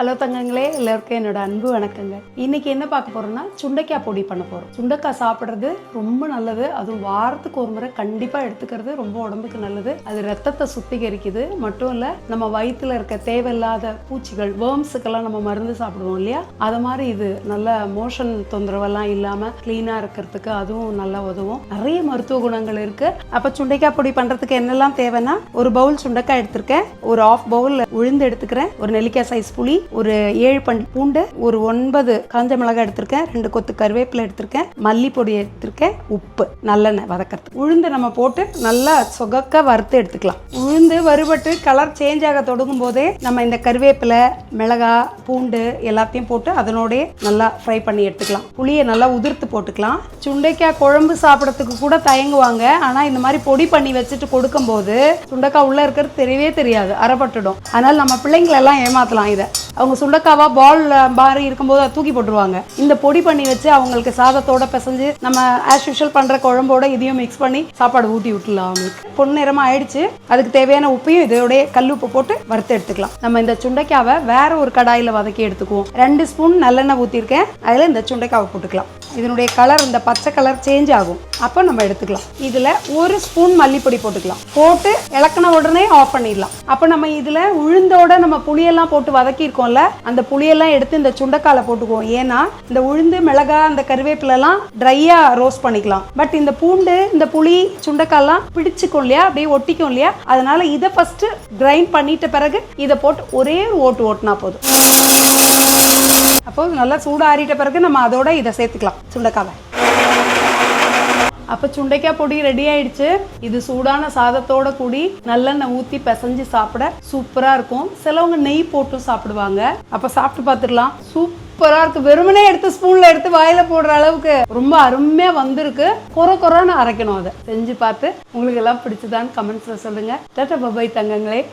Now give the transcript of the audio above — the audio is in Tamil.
ஹலோ தங்கங்களே, எல்லாருக்கும் என்னோட அன்பு வணக்கங்க. இன்னைக்கு என்ன பார்க்க போறோம்னா சுண்டைக்காய் பொடி பண்ண போறோம். சுண்டைக்காய் சாப்பிட்றது ரொம்ப நல்லது. அதுவும் வாரத்துக்கு ஒரு முறை கண்டிப்பா எடுத்துக்கிறது ரொம்ப உடம்புக்கு நல்லது. அது ரத்தத்தை சுத்திகரிக்குது மட்டும் இல்ல, நம்ம வயிற்றுல இருக்க தேவையில்லாத பூச்சிகள் வேர்ம்ஸுக்கெல்லாம் நம்ம மருந்து சாப்பிடுவோம் இல்லையா, அது மாதிரி இது நல்ல மோஷன் தொந்தரவெல்லாம் இல்லாம கிளீனா இருக்கிறதுக்கு அதுவும் நல்லா உதவும். நிறைய மருத்துவ குணங்கள் இருக்கு. அப்ப சுண்டைக்காய் பொடி பண்றதுக்கு என்னெல்லாம் தேவைன்னா, ஒரு பவுல் சுண்டைக்காய் எடுத்திருக்கேன், ஒரு 1/2 பவுல் உளுந்து எடுத்துக்கிறேன், ஒரு நெல்லிக்காய் சைஸ் புளி, ஒரு 7 பல் பூண்டு, ஒரு 9 காஞ்ச மிளகாய் எடுத்திருக்கேன், 2 கொத்து கருவேப்பிலை எடுத்திருக்கேன், மல்லிப்பொடி எடுத்திருக்கேன், உப்பு, நல்லெண்ணெய் வதக்கிறது. உளுந்து நம்ம போட்டு நல்லா சொகக்க வறுத்து எடுத்துக்கலாம். உளுந்து வறுபட்டு கலர் சேஞ்ச் ஆக தொடங்கும் போதே நம்ம இந்த கருவேப்பிலை, மிளகாய், பூண்டு எல்லாத்தையும் போட்டு அதனோடய நல்லா ஃப்ரை பண்ணி எடுத்துக்கலாம். புளியை நல்லா உதிர்த்து போட்டுக்கலாம். சுண்டைக்காய் குழம்பு சாப்பிட்றதுக்கு கூட தயங்குவாங்க. ஆனால் இந்த மாதிரி பொடி பண்ணி வச்சுட்டு கொடுக்கும்போது சுண்டைக்காய் உள்ளே இருக்கிறது தெரியவே தெரியாது, அறப்பட்டுடும். அதனால் நம்ம பிள்ளைங்களெல்லாம் ஏமாற்றலாம். இதை அவங்க சுண்டைக்காவா பால் மாதிரி இருக்கும்போது அதை தூக்கி போட்டுருவாங்க. இந்த பொடி பண்ணி வச்சு அவங்களுக்கு சாதத்தோட பிசைஞ்சு நம்ம ஆஸ் யூஷுவல் பண்ணுற குழம்போட இதையும் மிக்ஸ் பண்ணி சாப்பாடு ஊட்டி விட்டுலாம். அவங்களுக்கு பொன்னிறமாக ஆயிடுச்சு. அதுக்கு தேவையான உப்பையும் இதோடைய கல் உப்பு போட்டு வறுத்து எடுத்துக்கலாம். நம்ம இந்த சுண்டைக்காவை வேற ஒரு கடாயில் வதக்கி எடுத்துக்குவோம். 2 ஸ்பூன் நல்லெண்ணெய் ஊற்றிருக்கேன், அதில் இந்த சுண்டைக்காவை போட்டுக்கலாம். இதனுடைய கலர் இந்த பச்சை கலர் சேஞ்ச் ஆகும், அப்போ நம்ம எடுத்துக்கலாம். இதில் 1 ஸ்பூன் மல்லிப்பொடி போட்டுக்கலாம். போட்டு இலக்கின உடனே ஆஃப் பண்ணிடலாம். அப்போ நம்ம இதில் உளுந்தோட நம்ம புளியெல்லாம் போட்டு வதக்கியிருக்கோம்ல, அந்த புளியெல்லாம் எடுத்து இந்த சுண்டைக்காயில் போட்டுக்குவோம். ஏன்னா இந்த உளுந்து, மிளகாய், அந்த கருவேப்பிலெல்லாம் ட்ரையாக ரோஸ்ட் பண்ணிக்கலாம். பட் இந்த பூண்டு, இந்த புளி, சுண்டைக்காயெல்லாம் பிடிச்சிக்கும் இல்லையா, அப்படியே ஒட்டிக்கும் இல்லையா, அதனால இதை ஃபர்ஸ்ட் கிரைண்ட் பண்ணிட்ட பிறகு இதை போட்டு ஒரே ஒரு ஓட்டுனா போதும். அப்போ நல்லா சூடாறிட்ட பிறகு நம்ம அதோட இதை சேர்த்துக்கலாம், சுண்டைக்காவை. அப்போ சுண்டைக்காய் பொடி ரெடி ஆயிடுச்சு. இது சூடான சாதத்தோட கூடி நல்லெண்ணெய் ஊற்றி பிசைஞ்சு சாப்பிட சூப்பராக இருக்கும். சிலவங்க நெய் போட்டும் சாப்பிடுவாங்க. அப்போ சாப்பிட்டு பார்த்துடலாம். சூப்பராக இருக்கு. வெறுமனே எடுத்து ஸ்பூனில் எடுத்து வாயில் போடுற அளவுக்கு ரொம்ப அருமையாக வந்திருக்கு. கொரன்னு அரைக்கணும். அதை செஞ்சு பார்த்து உங்களுக்கு எல்லாம் பிடிச்சதான்னு கமெண்ட்ஸில் சொல்லுங்கள். Tata bye தங்கங்களே.